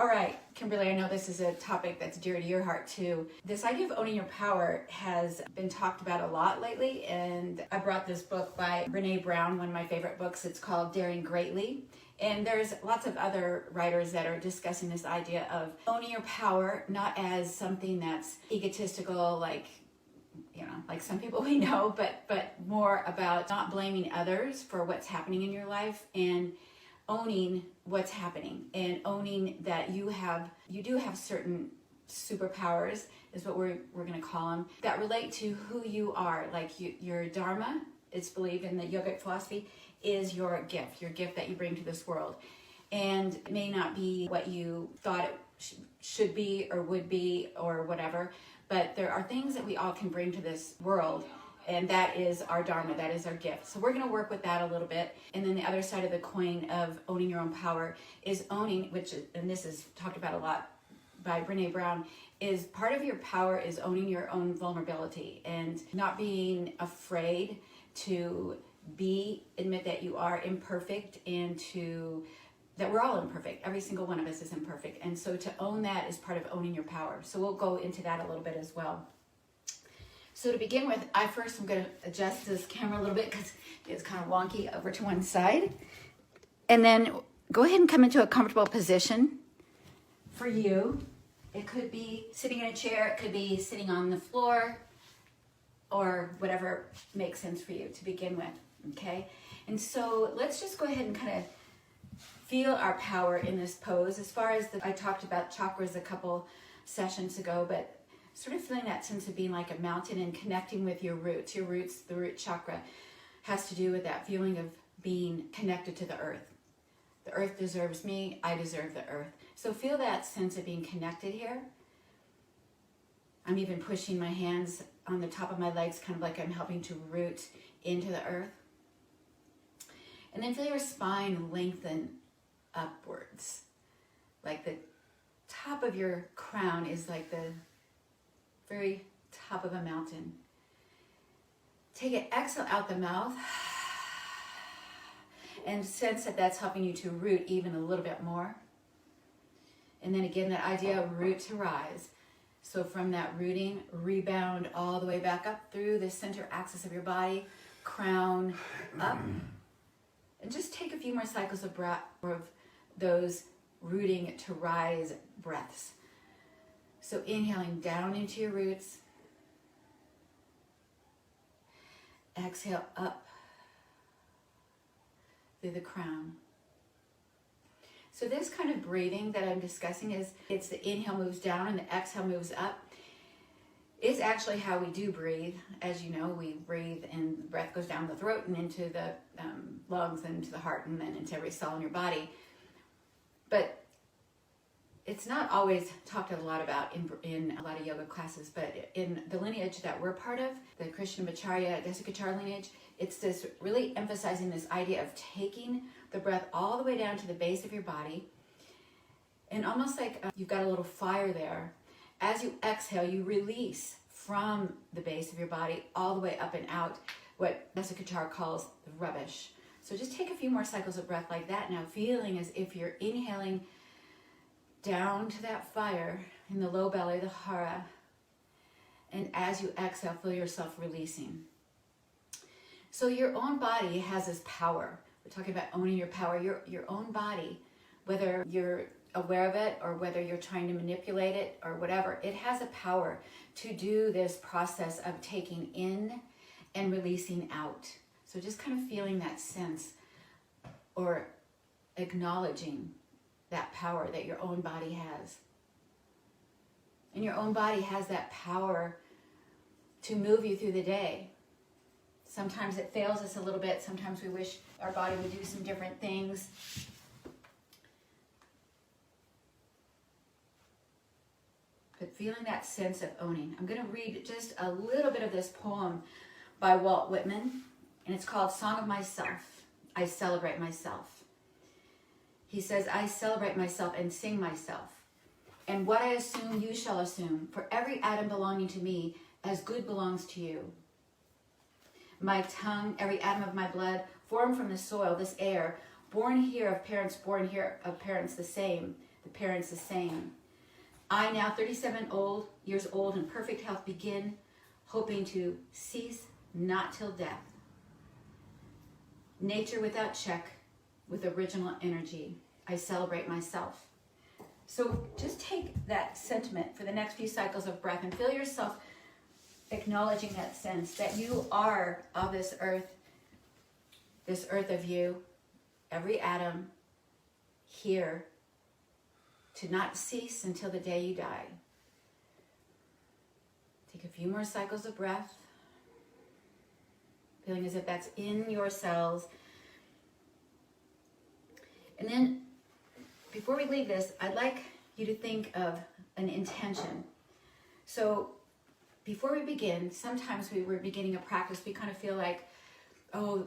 All right, Kimberly, I know this is a topic that's dear to your heart too. This idea of owning your power has been talked about a lot lately, and I brought this book by Brene Brown, one of my favorite books. It's called Daring Greatly. And there's lots of other writers that are discussing this idea of owning your power, not as something that's egotistical, like some people we know, but more about not blaming others for what's happening in your life and owning what's happening and owning that you do have certain superpowers, is what we're going to call them, that relate to who you are. Like your dharma, it's believed in the yogic philosophy, is your gift that you bring to this world. And it may not be what you thought it should be or would be or whatever, but there are things that we all can bring to this world, and that is our dharma, that is our gift. So we're going to work with that a little bit. And then the other side of the coin of owning your own power is owning, and this is talked about a lot by Brene Brown, is part of your power is owning your own vulnerability and not being afraid to admit that you are imperfect, and that we're all imperfect. Every single one of us is imperfect. And so to own that is part of owning your power. So we'll go into that a little bit as well. So to begin with, I'm going to adjust this camera a little bit because it's kind of wonky over to one side. And then go ahead and come into a comfortable position for you. It could be sitting in a chair, it could be sitting on the floor, or whatever makes sense for you to begin with, okay? And so let's just go ahead and kind of feel our power in this pose. As far as I talked about chakras a couple sessions ago, but sort of feeling that sense of being like a mountain and connecting with your roots. Your roots, the root chakra, has to do with that feeling of being connected to the earth. The earth deserves me, I deserve the earth. So feel that sense of being connected here. I'm even pushing my hands on the top of my legs, kind of like I'm helping to root into the earth. And then feel your spine lengthen upwards. Like the top of your crown is like the very top of a mountain. Take it, exhale out the mouth, and sense that that's helping you to root even a little bit more. And then again, that idea of root to rise. So from that rooting, rebound all the way back up through the center axis of your body, crown up. And just take a few more cycles of breath, of those rooting to rise breaths. So inhaling down into your roots. Exhale up through the crown. So this kind of breathing that I'm discussing it's the inhale moves down and the exhale moves up. It's actually how we do breathe. As you know, we breathe and the breath goes down the throat and into the lungs and into the heart and then into every cell in your body. But it's not always talked a lot about in a lot of yoga classes, but in the lineage that we're part of, the Krishnamacharya, Desikachar lineage, it's this really emphasizing this idea of taking the breath all the way down to the base of your body, and almost like you've got a little fire there. As you exhale, you release from the base of your body all the way up and out, what Desikachar calls the rubbish. So just take a few more cycles of breath like that now, feeling as if you're inhaling down to that fire in the low belly, the hara, and as you exhale, feel yourself releasing. So your own body has this power. We're talking about owning your power. Your own body, whether you're aware of it or whether you're trying to manipulate it or whatever, it has a power to do this process of taking in and releasing out. So just kind of feeling that sense or acknowledging that power that your own body has. And your own body has that power to move you through the day. Sometimes it fails us a little bit. Sometimes we wish our body would do some different things. But feeling that sense of owning. I'm going to read just a little bit of this poem by Walt Whitman, and it's called Song of Myself. I celebrate myself. He says, I celebrate myself and sing myself. And what I assume, you shall assume, for every atom belonging to me, as good belongs to you. My tongue, every atom of my blood, formed from the soil, this air, born here of parents the same, the parents the same. I, now 37 years old in perfect health, begin hoping to cease not till death. Nature without check, with original energy, I celebrate myself. So just take that sentiment for the next few cycles of breath and feel yourself acknowledging that sense that you are of this earth of you, every atom here, to not cease until the day you die. Take a few more cycles of breath, feeling as if that's in your cells. And then, before we leave this, I'd like you to think of an intention. So, before we begin, sometimes we're beginning a practice, we kind of feel like, oh,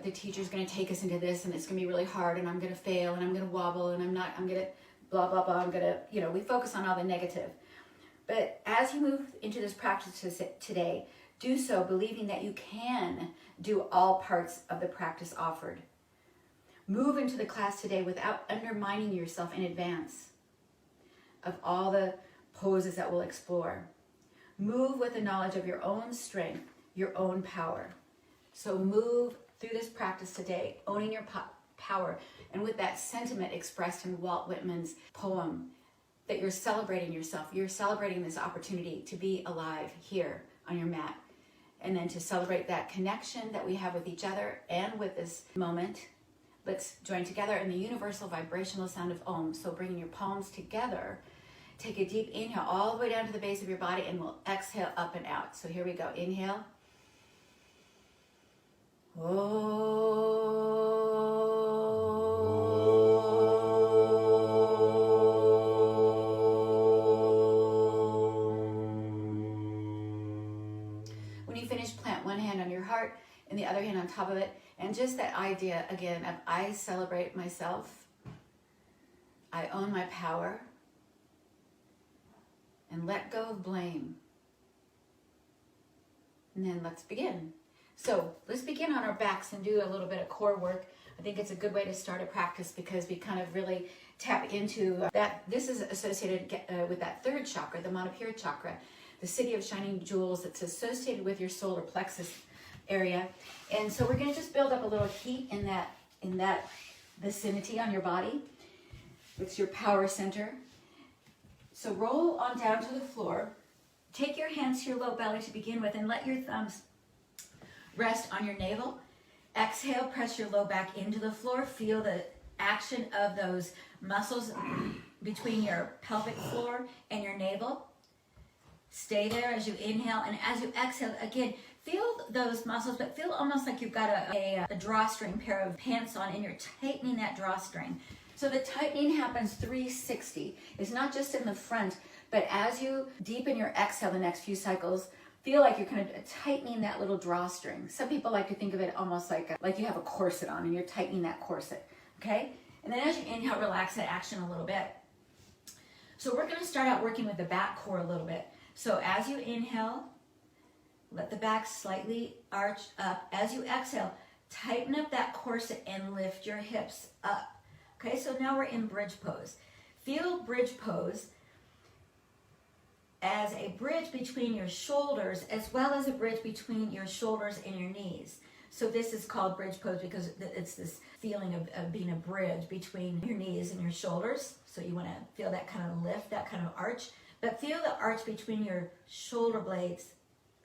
the teacher's going to take us into this and it's going to be really hard and I'm going to fail and I'm going to wobble and I'm going to blah, blah, blah. I'm going to, we focus on all the negative. But as you move into this practice today, do so believing that you can do all parts of the practice offered. Move into the class today without undermining yourself in advance of all the poses that we'll explore. Move with the knowledge of your own strength, your own power. So move through this practice today, owning your power, and with that sentiment expressed in Walt Whitman's poem, that you're celebrating yourself. You're celebrating this opportunity to be alive here on your mat. And then to celebrate that connection that we have with each other and with this moment, let's join together in the universal vibrational sound of Om. So bringing your palms together, take a deep inhale all the way down to the base of your body, and we'll exhale up and out. So here we go. Inhale. When you finish, plant one hand on your heart and the other hand on top of it. And just that idea, again, of I celebrate myself. I own my power. And let go of blame. And then let's begin. So let's begin on our backs and do a little bit of core work. I think it's a good way to start a practice because we kind of really tap into that. This is associated with that third chakra, the Manipura chakra, the city of shining jewels. It's associated with your solar plexus area. And so we're going to just build up a little heat in that vicinity on your body. It's your power center. So roll on down to the floor. Take your hands to your low belly to begin with and let your thumbs rest on your navel. Exhale, press your low back into the floor. Feel the action of those muscles between your pelvic floor and your navel. Stay there as you inhale, and as you exhale, again, feel those muscles, but feel almost like you've got a drawstring pair of pants on and you're tightening that drawstring. So the tightening happens 360. It's not just in the front, but as you deepen your exhale the next few cycles, feel like you're kind of tightening that little drawstring. Some people like to think of it almost like you have a corset on and you're tightening that corset, okay? And then as you inhale, relax that action a little bit. So we're going to start out working with the back core a little bit. So as you inhale, let the back slightly arch up. As you exhale, tighten up that corset and lift your hips up. Okay, so now we're in bridge pose. Feel bridge pose as a bridge between your shoulders as well as a bridge between your shoulders and your knees. So this is called bridge pose because it's this feeling of being a bridge between your knees and your shoulders. So you want to feel that kind of lift, that kind of arch, but feel the arch between your shoulder blades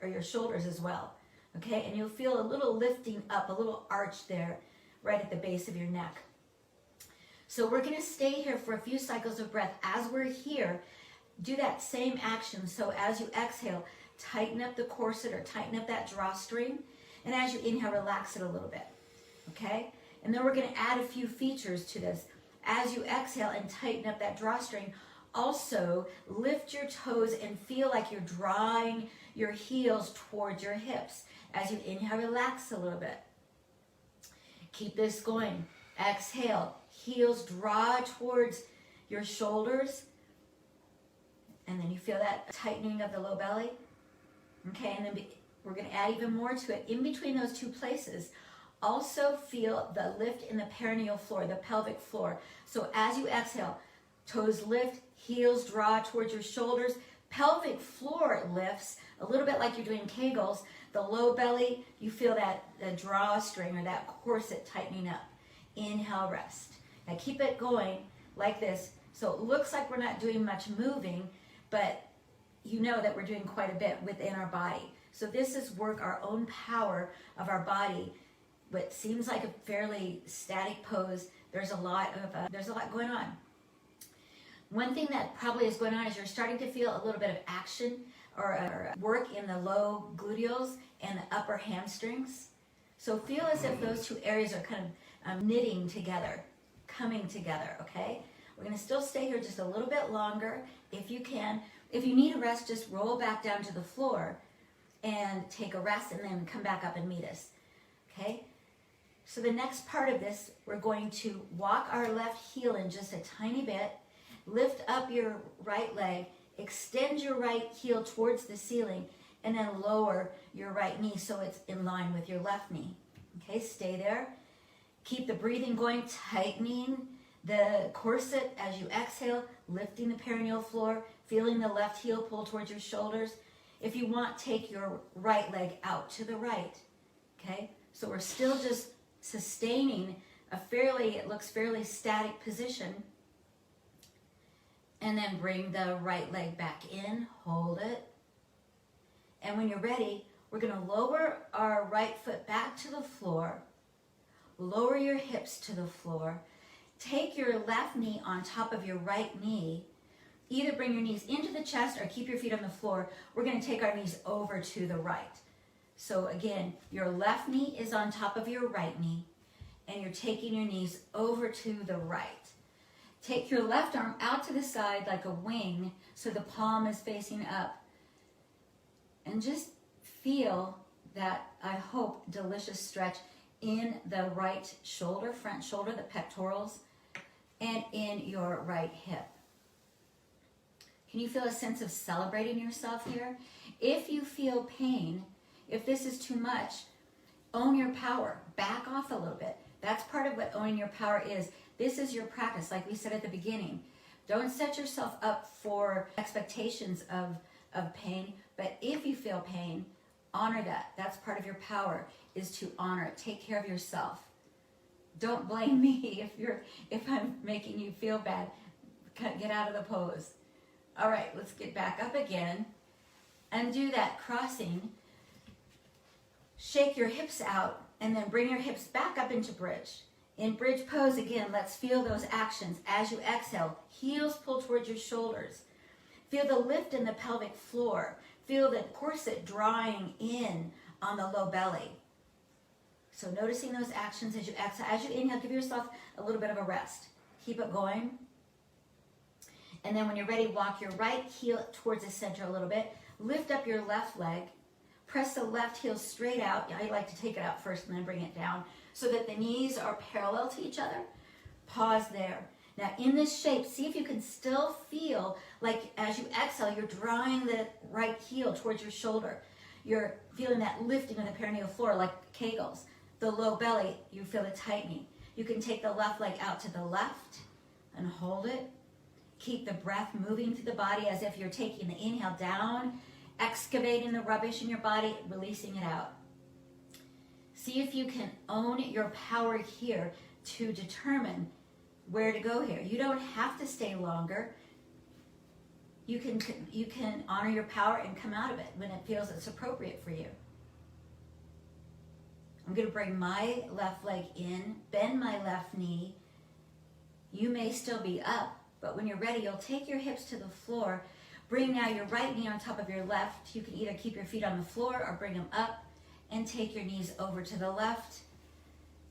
or your shoulders as well. Okay, and you'll feel a little lifting up, a little arch there right at the base of your neck. So we're going to stay here for a few cycles of breath. As we're here, do that same action. So as you exhale, tighten up the corset or tighten up that drawstring. And as you inhale, relax it a little bit. Okay? And then we're going to add a few features to this. As you exhale and tighten up that drawstring, also lift your toes and feel like you're drawing your heels towards your hips. As you inhale, relax a little bit. Keep this going. Exhale, heels draw towards your shoulders. And then you feel that tightening of the low belly. Okay, and then we're going to add even more to it. In between those two places, Also feel the lift in the perineal floor, the pelvic floor. So as you exhale, toes lift, heels draw towards your shoulders, pelvic floor lifts, a little bit like you're doing Kegels. The low belly, you feel that the drawstring or that corset tightening up. Inhale, rest. Now keep it going like this. So it looks like we're not doing much moving, but you know that we're doing quite a bit within our body. So this is work, our own power of our body. What seems like a fairly static pose, there's a lot going on. One thing that probably is going on is you're starting to feel a little bit of action or work in the low gluteals and the upper hamstrings. So feel as if those two areas are kind of knitting together, coming together, okay? We're going to still stay here just a little bit longer if you can. If you need a rest, just roll back down to the floor and take a rest and then come back up and meet us, okay? So the next part of this, we're going to walk our left heel in just a tiny bit, lift up your right leg, extend your right heel towards the ceiling, and then lower your right knee so it's in line with your left knee. Okay, stay there. Keep the breathing going, tightening the corset as you exhale, lifting the perineal floor, feeling the left heel pull towards your shoulders. If you want, take your right leg out to the right. Okay, so we're still just sustaining it looks fairly static position. And then bring the right leg back in, hold it. And when you're ready, we're going to lower our right foot back to the floor, lower your hips to the floor, take your left knee on top of your right knee, either bring your knees into the chest or keep your feet on the floor. We're going to take our knees over to the right. So again, your left knee is on top of your right knee, and you're taking your knees over to the right. Take your left arm out to the side like a wing so the palm is facing up. And just feel that, I hope, delicious stretch in the right shoulder, front shoulder, the pectorals, and in your right hip. Can you feel a sense of celebrating yourself here? If you feel pain, if this is too much, own your power. Back off a little bit. That's part of what owning your power is. This is your practice, like we said at the beginning. Don't set yourself up for expectations of pain, but if you feel pain, honor that. That's part of your power, is to honor it. Take care of yourself. Don't blame me if I'm making you feel bad. Get out of the pose. All right, let's get back up again and do that crossing. Shake your hips out and then bring your hips back up into bridge. In bridge pose, again, let's feel those actions. As you exhale, heels pull towards your shoulders. Feel the lift in the pelvic floor. Feel the corset drawing in on the low belly. So noticing those actions as you exhale. As you inhale, give yourself a little bit of a rest. Keep it going. And then when you're ready, walk your right heel towards the center a little bit. Lift up your left leg. Press the left heel straight out. I like to take it out first and then bring it down so that the knees are parallel to each other. Pause there. Now in this shape, see if you can still feel like as you exhale, you're drawing the right heel towards your shoulder. You're feeling that lifting of the perineal floor like Kegels. The low belly, you feel it tightening. You can take the left leg out to the left and hold it. Keep the breath moving through the body as if you're taking the inhale down, excavating the rubbish in your body, releasing it out. See if you can own your power here to determine where to go here. You don't have to stay longer. You can honor your power and come out of it when it feels it's appropriate for you. I'm going to bring my left leg in, bend my left knee. You may still be up, but when you're ready, you'll take your hips to the floor. Bring now your right knee on top of your left. You can either keep your feet on the floor or bring them up and take your knees over to the left.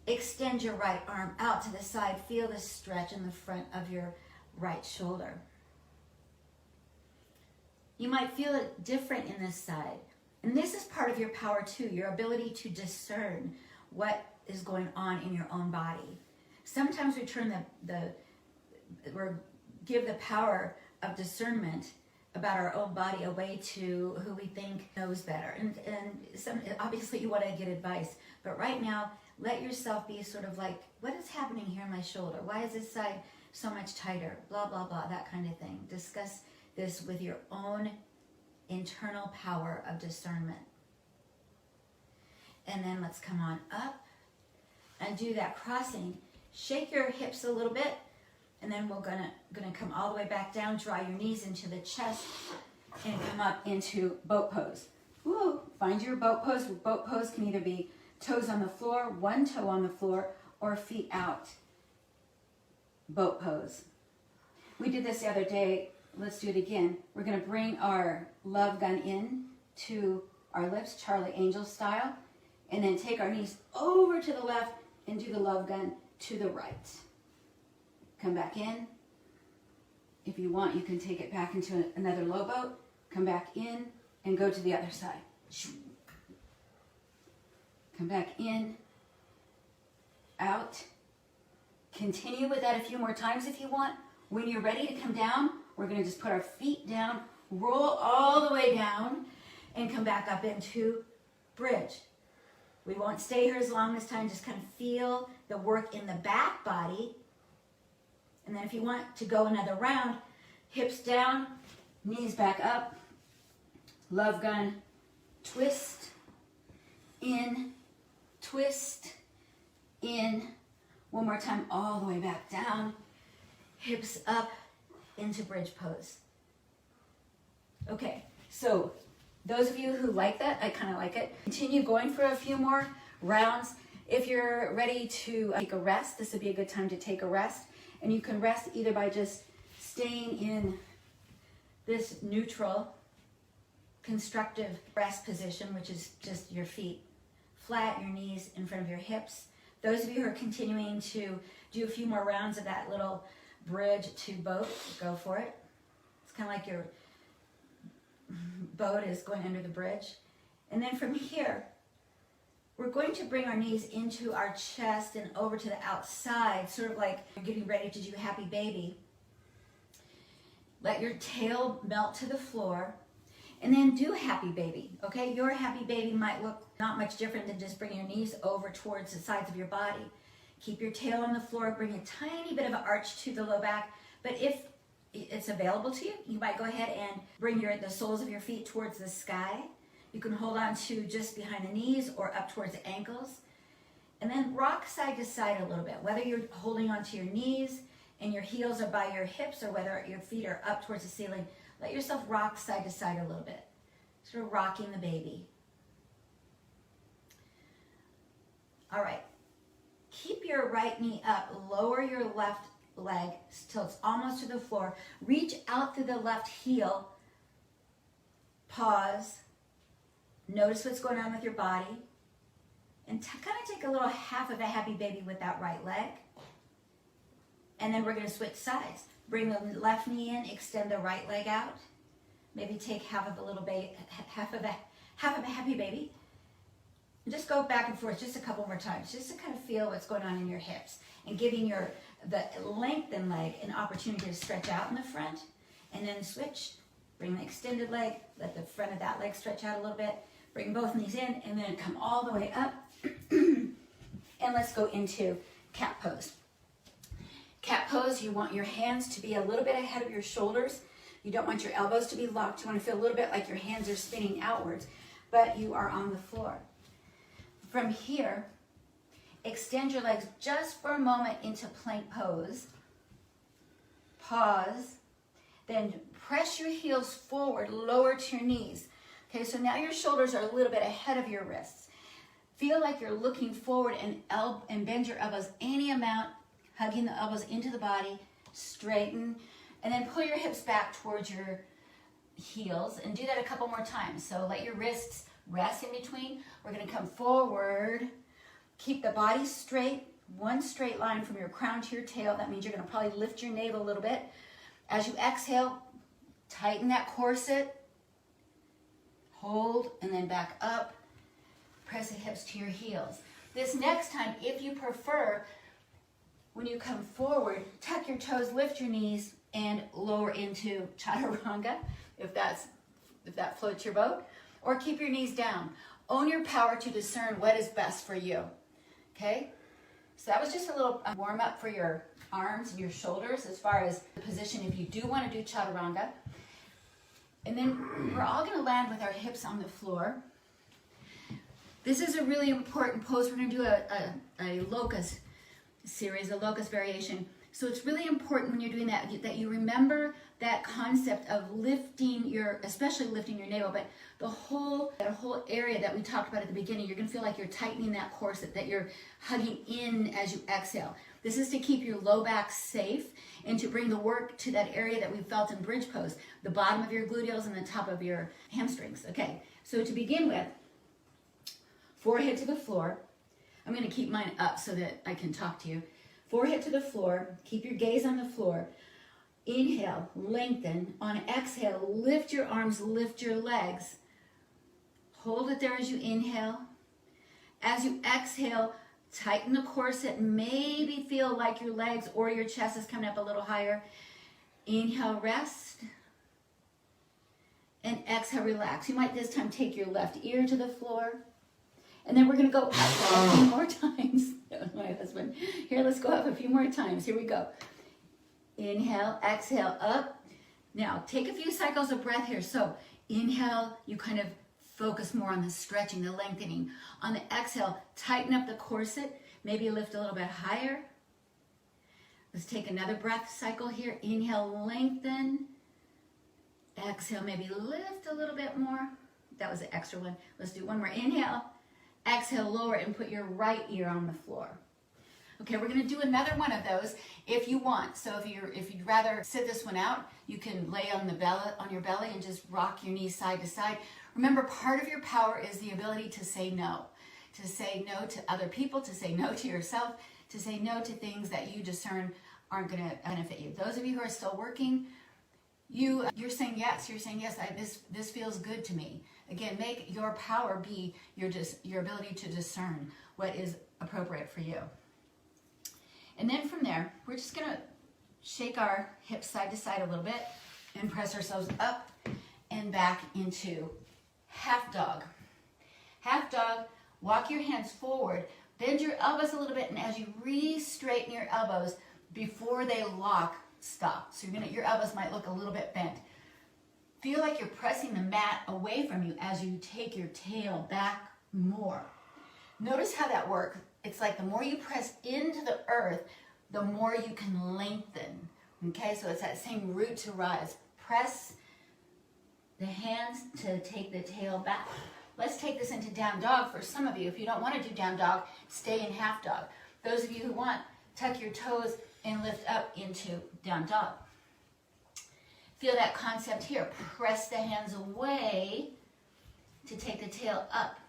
Extend your right arm out to the side. Feel the stretch in the front of your right shoulder. You might feel it different in this side. And this is part of your power too, your ability to discern what is going on in your own body. Sometimes we turn or give the power of discernment about our own body away to who we think knows better. And obviously you want to get advice. But right now, let yourself be sort of like, what is happening here in my shoulder? Why is this side so much tighter? Blah, blah, blah, that kind of thing. Discuss this with your own internal power of discernment. And then let's come on up and do that crossing. Shake your hips a little bit, and then we're gonna come all the way back down, draw your knees into the chest, and come up into boat pose. Woo! Find your boat pose. Boat pose can either be toes on the floor, one toe on the floor, or feet out. Boat pose. We did this the other day. Let's do it again. We're going to bring our love gun in to our lips, Charlie Angel style, and then take our knees over to the left and do the love gun to the right. Come back in. If you want, you can take it back into another low boat. Come back in and go to the other side. Come back in, out. Continue with that a few more times if you want. When you're ready to come down, we're going to just put our feet down, roll all the way down, and come back up into bridge. We won't stay here as long this time. Just kind of feel the work in the back body. And then if you want to go another round, hips down, knees back up, love gun, twist, in, twist, in. One more time, all the way back down, hips up into bridge pose. Okay, so those of you who like that, I kind of like it. Continue going for a few more rounds. If you're ready to take a rest, this would be a good time to take a rest. And you can rest either by just staying in this neutral, constructive rest position, which is just your feet flat, your knees in front of your hips. Those of you who are continuing to do a few more rounds of that little bridge to boat, go for it. It's kind of like your boat is going under the bridge. And then from here, we're going to bring our knees into our chest and over to the outside, sort of like you're getting ready to do happy baby. Let your tail melt to the floor, and then do happy baby, okay? Your happy baby might look not much different than just bringing your knees over towards the sides of your body. Keep your tail on the floor, bring a tiny bit of an arch to the low back, but if it's available to you, you might go ahead and bring the soles of your feet towards the sky. You can hold on to just behind the knees or up towards the ankles. And then rock side to side a little bit, whether you're holding onto your knees and your heels are by your hips or whether your feet are up towards the ceiling. Let yourself rock side to side a little bit, sort of rocking the baby. All right, keep your right knee up, lower your left leg till it's almost to the floor. Reach out through the left heel, pause, notice what's going on with your body, and kind of take a little half of a happy baby with that right leg. And then we're going to switch sides. Bring the left knee in, extend the right leg out. Maybe take half of a happy baby. And just go back and forth just a couple more times, just to kind of feel what's going on in your hips and giving the lengthened leg an opportunity to stretch out in the front. And then switch. Bring the extended leg, let the front of that leg stretch out a little bit. Bring both knees in and then come all the way up. And let's go into cat pose. Cat pose, you want your hands to be a little bit ahead of your shoulders. You don't want your elbows to be locked. You want to feel a little bit like your hands are spinning outwards, but you are on the floor. From here, extend your legs just for a moment into plank pose. Pause. Then press your heels forward, lower to your knees. Okay, so now your shoulders are a little bit ahead of your wrists. Feel like you're looking forward and bend your elbows any amount, hugging the elbows into the body, straighten, and then pull your hips back towards your heels and do that a couple more times. So let your wrists rest in between. We're going to come forward, keep the body straight, one straight line from your crown to your tail. That means you're going to probably lift your navel a little bit. As you exhale, tighten that corset, hold, and then back up. Press the hips to your heels. This next time, if you prefer, when you come forward, tuck your toes, lift your knees, and lower into chaturanga, if that floats your boat, or keep your knees down. Own your power to discern what is best for you. Okay? So that was just a little warm up for your arms and your shoulders as far as the position if you do want to do chaturanga. And then we're all going to land with our hips on the floor. This is a really important pose. We're going to do a locust series, a locust variation. So it's really important when you're doing that you remember that concept of lifting especially lifting your navel, but that whole area that we talked about at the beginning. You're going to feel like you're tightening that corset, that you're hugging in as you exhale. This is to keep your low back safe and to bring the work to that area that we felt in bridge pose, the bottom of your gluteals and the top of your hamstrings. Okay, so to begin with, forehead to the floor. I'm going to keep mine up so that I can talk to you. Forehead to the floor. Keep your gaze on the floor. Inhale, lengthen. On exhale, lift your arms, lift your legs. Hold it there as you inhale. As you exhale, tighten the corset. Maybe feel like your legs or your chest is coming up a little higher. Inhale, rest. And exhale, relax. You might this time take your left ear to the floor. And then we're going to go up a few more times. My husband. Here, let's go up a few more times. Here we go. Inhale, exhale, up. Now, take a few cycles of breath here. So, inhale, you kind of focus more on the stretching, the lengthening. On the exhale, tighten up the corset. Maybe lift a little bit higher. Let's take another breath cycle here. Inhale, lengthen. Exhale, maybe lift a little bit more. That was the extra one. Let's do one more. Inhale. Exhale, lower, and put your right ear on the floor. Okay, we're going to do another one of those if you want. So if you'd rather sit this one out, you can lay on your belly and just rock your knees side to side. Remember, part of your power is the ability to say no to other people, to say no to yourself, to say no to things that you discern aren't going to benefit you. Those of you who are still working, you're saying yes. You're saying yes. This feels good to me. Again, make your power be your ability to discern what is appropriate for you. And then from there, we're just going to shake our hips side to side a little bit and press ourselves up and back into half dog. Half dog, walk your hands forward, bend your elbows a little bit, and as you re-straighten your elbows before they lock, stop. So your elbows might look a little bit bent. Feel like you're pressing the mat away from you as you take your tail back more. Notice how that works. It's like the more you press into the earth, the more you can lengthen. Okay, so it's that same root to rise. Press the hands to take the tail back. Let's take this into down dog for some of you. If you don't want to do down dog, stay in half dog. Those of you who want, tuck your toes and lift up into down dog. Feel that concept here. Press the hands away to take the tail up.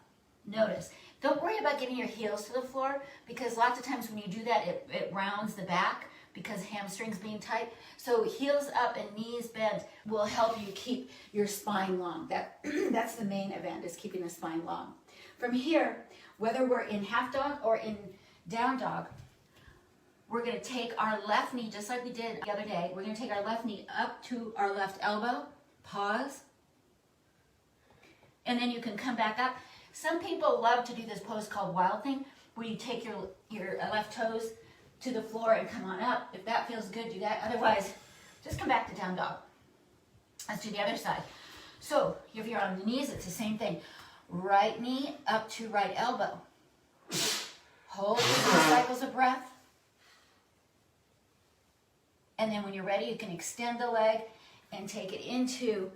Notice. Don't worry about getting your heels to the floor because lots of times when you do that, it rounds the back because hamstrings being tight. So heels up and knees bent will help you keep your spine long. That's the main event, is keeping the spine long. From here, whether we're in half dog or in down dog, we're going to take our left knee, just like we did the other day. We're going to take our left knee up to our left elbow. Pause. And then you can come back up. Some people love to do this pose called Wild Thing, where you take your left toes to the floor and come on up. If that feels good, do that. Otherwise, just come back to down dog. Let's do the other side. So if you're on the knees, it's the same thing. Right knee up to right elbow. Hold 2 cycles of breath. And then when you're ready, you can extend the leg and take it into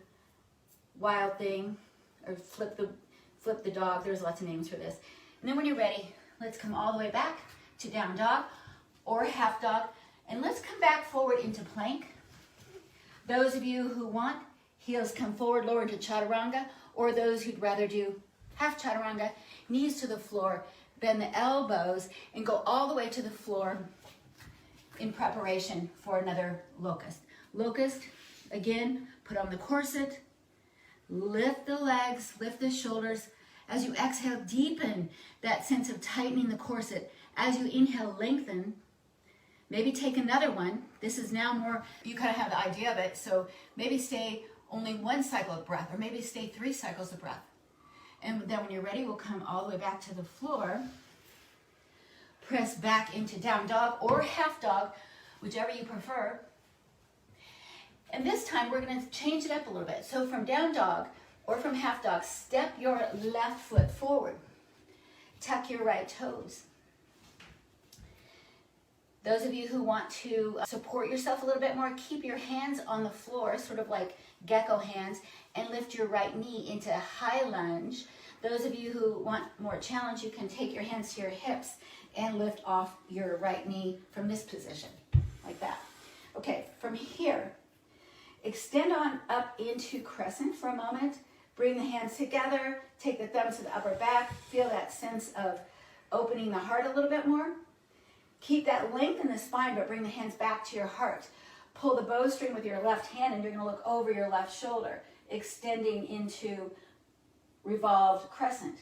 Wild Thing, or flip the dog. There's lots of names for this. And then when you're ready, let's come all the way back to down dog or half dog. And let's come back forward into plank. Those of you who want, heels come forward, lower to chaturanga, or those who'd rather do half chaturanga, knees to the floor, bend the elbows, and go all the way to the floor in preparation for another locust. Locust, again, put on the corset, lift the legs, lift the shoulders. As you exhale, deepen that sense of tightening the corset. As you inhale, lengthen. Maybe take another one. This is now more, you kind of have the idea of it, so maybe stay only 1 cycle of breath, or maybe stay 3 cycles of breath. And then when you're ready, we'll come all the way back to the floor. press back into down dog or half dog, whichever you prefer. And this time we're going to change it up a little bit. So from down dog or from half dog, step your left foot forward. Tuck your right toes. Those of you who want to support yourself a little bit more, keep your hands on the floor, sort of like gecko hands, and lift your right knee into a high lunge. Those of you who want more challenge, you can take your hands to your hips and lift off your right knee from this position, like that. Okay, from here, extend on up into crescent for a moment. Bring the hands together, take the thumbs to the upper back, feel that sense of opening the heart a little bit more. Keep that length in the spine, but bring the hands back to your heart. Pull the bowstring with your left hand, and you're going to look over your left shoulder, extending into revolved crescent.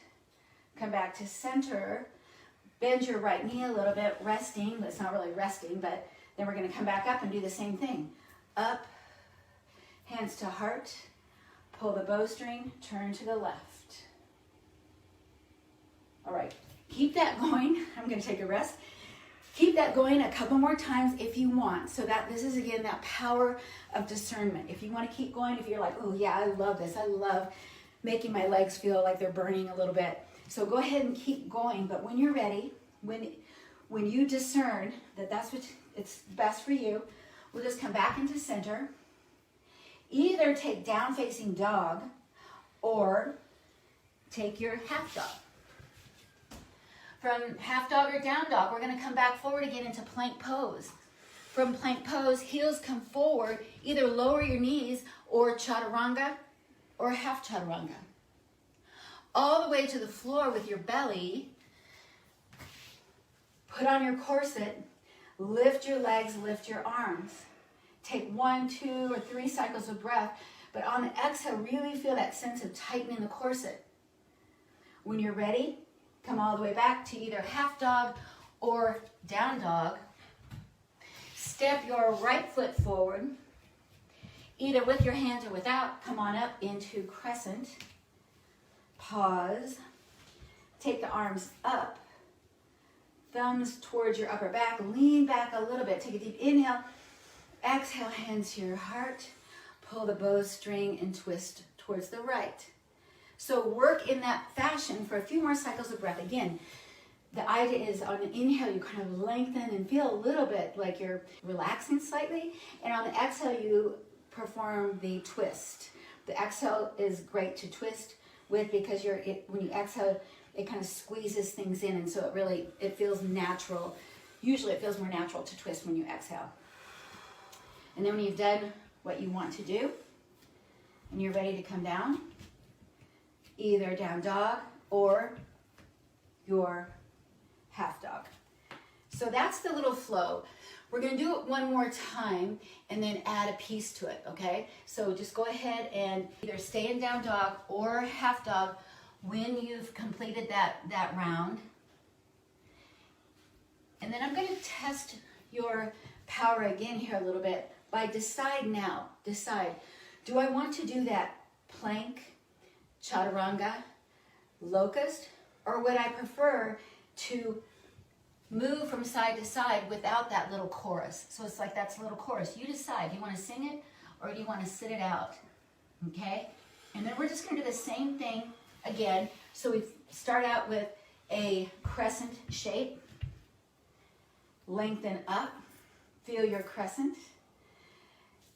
Come back to center. Bend your right knee a little bit, resting. It's not really resting, but then we're going to come back up and do the same thing. Up, hands to heart. Pull the bowstring, turn to the left. All right, keep that going. I'm going to take a rest. Keep that going a couple more times if you want. So that this is, again, that power of discernment. If you want to keep going, if you're like, oh yeah, I love this. I love making my legs feel like they're burning a little bit. So go ahead and keep going. But when you're ready, when you discern that that's what it's best for you, we'll just come back into center. Either take down facing dog or take your half dog. From half dog or down dog, we're going to come back forward again into plank pose. From plank pose, heels come forward. Either lower your knees or chaturanga or half chaturanga. All the way to the floor with your belly. Put on your corset. Lift your legs, lift your arms. Take 1, 2, or 3 cycles of breath. But on the exhale, really feel that sense of tightening the corset. When you're ready, come all the way back to either half dog or down dog. Step your right foot forward, either with your hands or without. Come on up into crescent. Pause. Take the arms up. Thumbs towards your upper back. Lean back a little bit. Take a deep inhale. Exhale, hands to your heart. Pull the bowstring and twist towards the right. So work in that fashion for a few more cycles of breath. Again, the idea is on an inhale, you kind of lengthen and feel a little bit like you're relaxing slightly. And on the exhale, you perform the twist. The exhale is great to twist with because when you exhale, it kind of squeezes things in. And so it feels natural. Usually it feels more natural to twist when you exhale. And then when you've done what you want to do and you're ready to come down, either down dog or your half dog. So that's the little flow. We're going to do it one more time and then add a piece to it, okay? So just go ahead and either stay in down dog or half dog when you've completed that round. And then I'm going to test your power again here a little bit by decide, do I want to do that plank, chaturanga, locust, or would I prefer to move from side to side without that little chorus? So it's like that's a little chorus. You decide, do you want to sing it or do you want to sit it out? Okay? And then we're just going to do the same thing again. So we start out with a crescent shape. Lengthen up. Feel your crescent.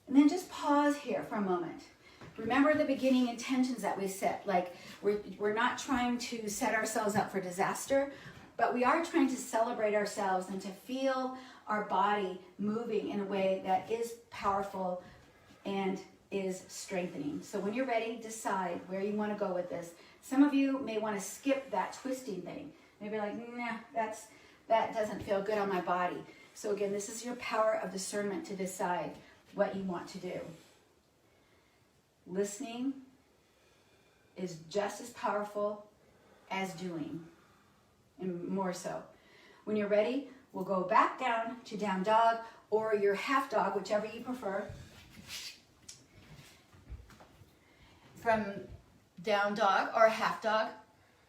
And then just pause here for a moment. Remember the beginning intentions that we set. Like we're not trying to set ourselves up for disaster, but we are trying to celebrate ourselves and to feel our body moving in a way that is powerful and is strengthening. So when you're ready, decide where you want to go with this. Some of you may want to skip that twisting thing. Maybe like, nah, that doesn't feel good on my body. So again, this is your power of discernment to decide what you want to do. Listening is just as powerful as doing, and more so. When you're ready, we'll go back down to down dog or your half dog, whichever you prefer. From down dog or half dog,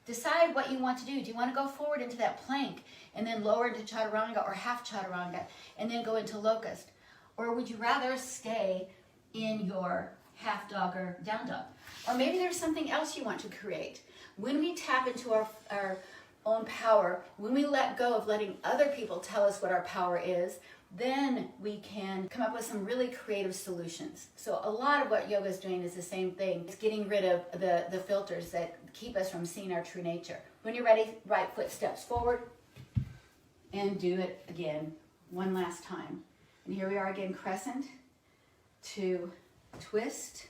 Decide what you want to do. Do you want to go forward into that plank and then lower into chaturanga or half chaturanga and then go into locust? Or would you rather stay in your half dog or down dog? Or maybe there's something else you want to create. When we tap into our own power, when we let go of letting other people tell us what our power is, then we can come up with some really creative solutions. So a lot of what yoga is doing is the same thing. It's getting rid of the filters that keep us from seeing our true nature. When you're ready, right foot steps forward and do it again one last time. And here we are again, crescent to twist.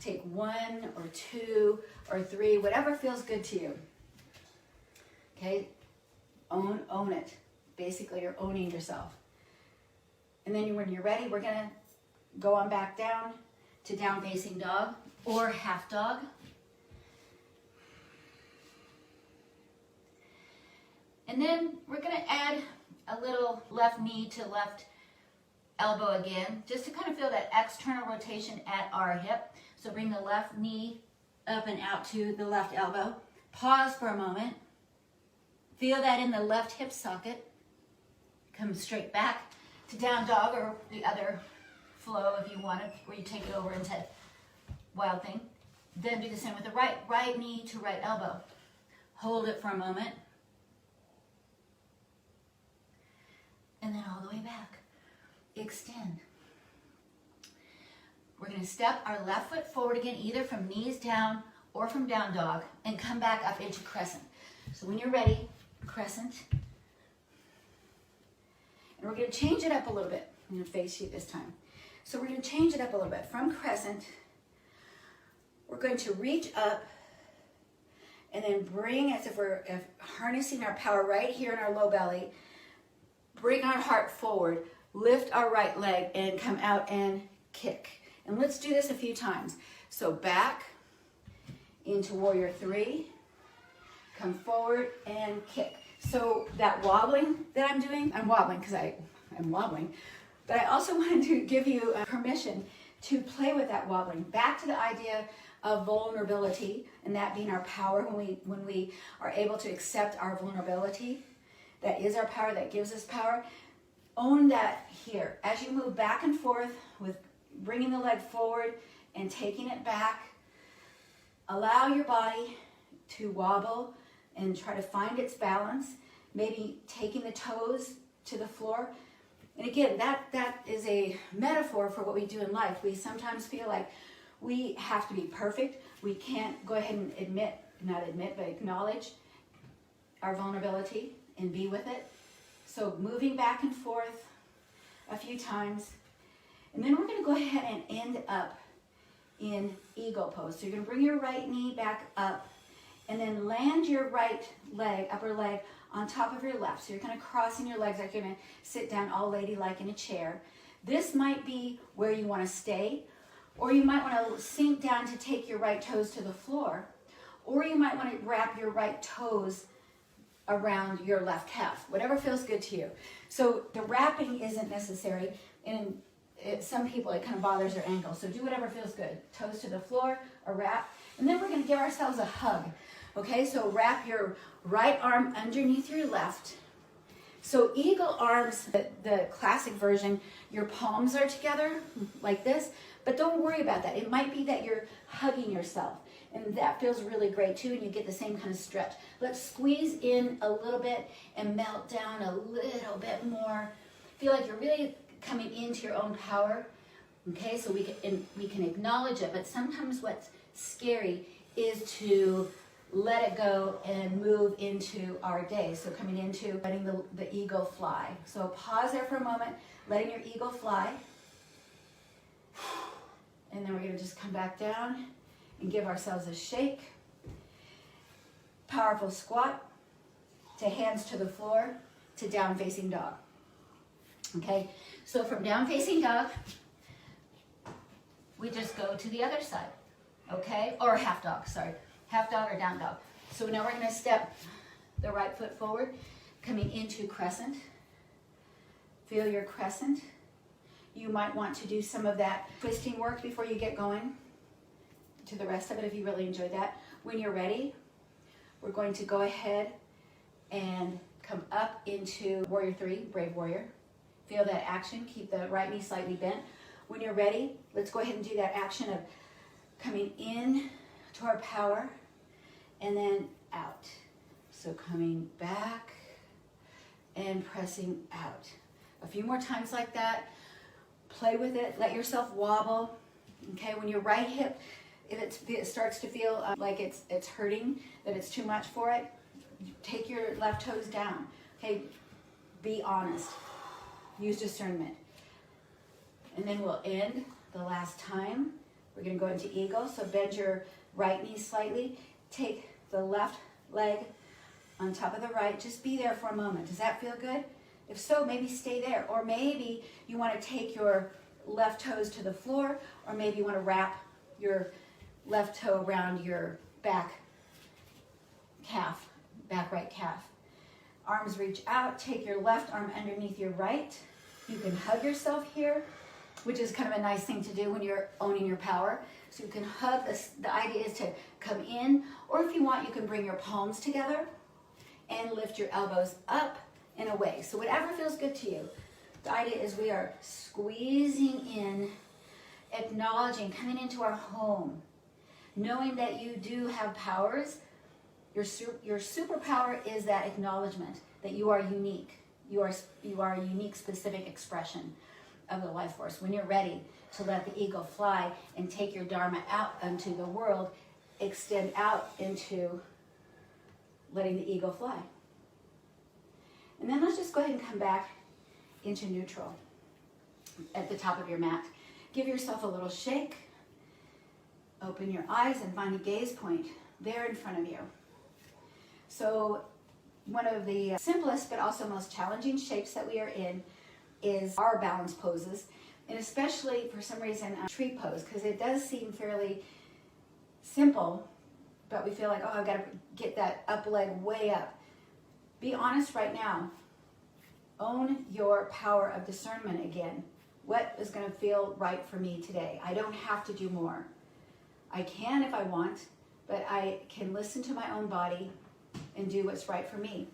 Take 1 or 2 or 3, whatever feels good to you. Okay, own it. Basically, you're owning yourself. And then when you're ready, we're gonna go on back down to down facing dog or half dog. And then we're gonna add a little left knee to left elbow again, just to kind of feel that external rotation at our hip. So bring the left knee up and out to the left elbow. Pause for a moment. Feel that in the left hip socket. Come straight back to down dog or the other flow if you want it, where you take it over into wild thing. Then do the same with the right knee to right elbow. Hold it for a moment. And then all the way back. Extend. We're going to step our left foot forward again, either from knees down or from down dog, and come back up into crescent. So when you're ready, crescent. And we're going to change it up a little bit. I'm going to face you this time. So we're going to change it up a little bit. From crescent, we're going to reach up and then bring, as if we're harnessing our power right here in our low belly, bring our heart forward, lift our right leg, and come out and kick. And let's do this a few times. So back into warrior 3, come forward and kick. So that wobbling that I'm doing, I'm wobbling because I'm wobbling, but I also wanted to give you permission to play with that wobbling. Back to the idea of vulnerability, and that being our power when we are able to accept our vulnerability. That is our power, that gives us power. Own that here. As you move back and forth with bringing the leg forward and taking it back, allow your body to wobble and try to find its balance, maybe taking the toes to the floor. And again, that is a metaphor for what we do in life. We sometimes feel like we have to be perfect. We can't go ahead and acknowledge our vulnerability and be with it. So moving back and forth a few times. And then we're going to go ahead and end up in eagle pose. So you're going to bring your right knee back up and then land your right leg, upper leg, on top of your left. So you're kind of crossing your legs like you're going to sit down all ladylike in a chair. This might be where you want to stay, or you might want to sink down to take your right toes to the floor, or you might want to wrap your right toes around your left calf, whatever feels good to you. So the wrapping isn't necessary, and some people it kind of bothers their ankle, so do whatever feels good. Toes to the floor, or wrap, and then we're going to give ourselves a hug. Okay, so wrap your right arm underneath your left. So eagle arms, the classic version, your palms are together like this, but don't worry about that. It might be that you're hugging yourself, and that feels really great too, and you get the same kind of stretch. Let's squeeze in a little bit and melt down a little bit more. Feel like you're really coming into your own power. Okay, so we can acknowledge it, but sometimes what's scary is to let it go and move into our day. So coming into letting the eagle fly. So pause there for a moment, letting your eagle fly. And then we're going to just come back down and give ourselves a shake. Powerful squat to hands to the floor to down facing dog. Okay, so from down facing dog, we just go to the other side. Okay, or half dog, sorry. Half dog or down dog. So now we're going to step the right foot forward, coming into crescent. Feel your crescent. You might want to do some of that twisting work before you get going to the rest of it if you really enjoyed that. When you're ready, we're going to go ahead and come up into Warrior 3, Brave Warrior. Feel that action. Keep the right knee slightly bent. When you're ready, let's go ahead and do that action of coming in to our power and then out. So coming back and pressing out. A few more times like that. Play with it. Let yourself wobble. Okay, when your right hip, if it starts to feel like it's hurting, that it's too much for it, take your left toes down. Okay, be honest. Use discernment. And then we'll end the last time. We're going to go into eagle. So bend your right knee slightly. Take the left leg on top of the right. Just be there for a moment. Does that feel good? If so, maybe stay there. Or maybe you want to take your left toes to the floor, or maybe you want to wrap your left toe around your back calf, back right calf. Arms reach out. Take your left arm underneath your right. You can hug yourself here, which is kind of a nice thing to do when you're owning your power. So you can hug. The idea is to come in, or if you want, you can bring your palms together and lift your elbows up and away. So whatever feels good to you. The idea is we are squeezing in, acknowledging, coming into our home, knowing that you do have powers. Your superpower is that acknowledgement that you are unique. You are a unique, specific expression of the life force. When you're ready to let the eagle fly and take your dharma out into the world, extend out into letting the eagle fly. And then let's just go ahead and come back into neutral at the top of your mat. Give yourself a little shake. Open your eyes and find a gaze point there in front of you. So one of the simplest but also most challenging shapes that we are in is our balance poses, and especially for some reason tree pose, because it does seem fairly simple, but we feel like, oh, I've got to get that up leg way up. Be honest right now. Own your power of discernment again. What is going to feel right for me today? I don't have to do more. I can if I want, but I can listen to my own body and do what's right for me.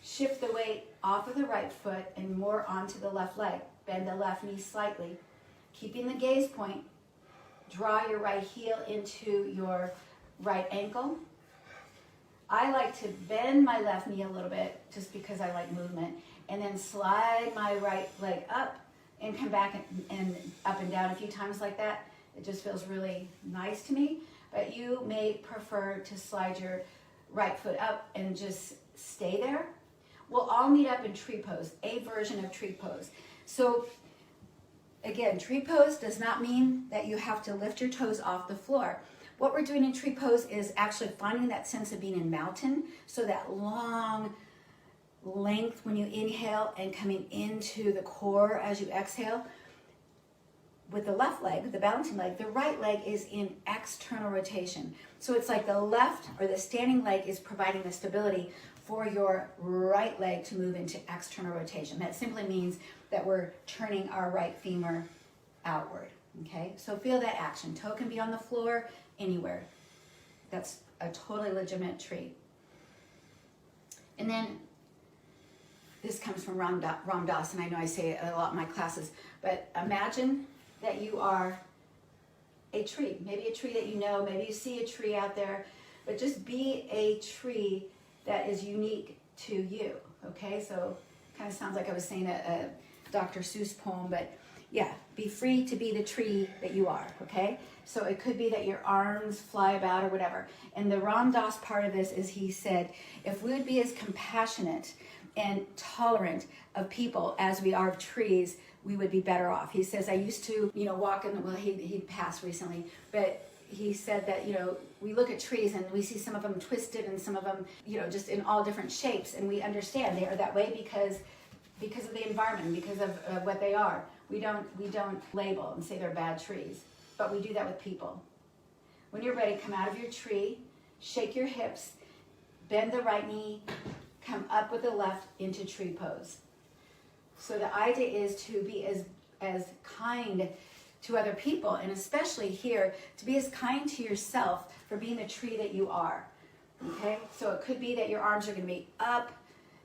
Shift the weight off of the right foot and more onto the left leg. Bend the left knee slightly. Keeping the gaze point, draw your right heel into your right ankle. I like to bend my left knee a little bit just because I like movement, and then slide my right leg up and come back and up and down a few times like that. It just feels really nice to me, but you may prefer to slide your right foot up and just stay there. We'll all meet up in tree pose, a version of tree pose. So again, tree pose does not mean that you have to lift your toes off the floor. What we're doing in tree pose is actually finding that sense of being in mountain, so that long length when you inhale and coming into the core as you exhale. With the left leg, the balancing leg, the right leg is in external rotation. So it's like the left or the standing leg is providing the stability for your right leg to move into external rotation. That simply means that we're turning our right femur outward, okay? So feel that action. Toe can be on the floor, anywhere. That's a totally legitimate tree. And then this comes from Ram Dass, and I know I say it a lot in my classes, but imagine that you are a tree, maybe a tree that you know, maybe you see a tree out there, but just be a tree that is unique to you, okay? So kind of sounds like I was saying a Dr. Seuss poem, but yeah, be free to be the tree that you are, okay? So it could be that your arms fly about or whatever. And the Ram Dass part of this is, he said, if we would be as compassionate and tolerant of people as we are of trees, we would be better off. He says, I used to, walk in, well, he passed recently, but he said that, we look at trees and we see some of them twisted and some of them, just in all different shapes. And we understand they are that way because of the environment, because of what they are. We don't label and say they're bad trees, but we do that with people. When you're ready, come out of your tree, shake your hips, bend the right knee, come up with the left into tree pose. So the idea is to be as kind to other people, and especially here, to be as kind to yourself for being the tree that you are. Okay? So it could be that your arms are going to be up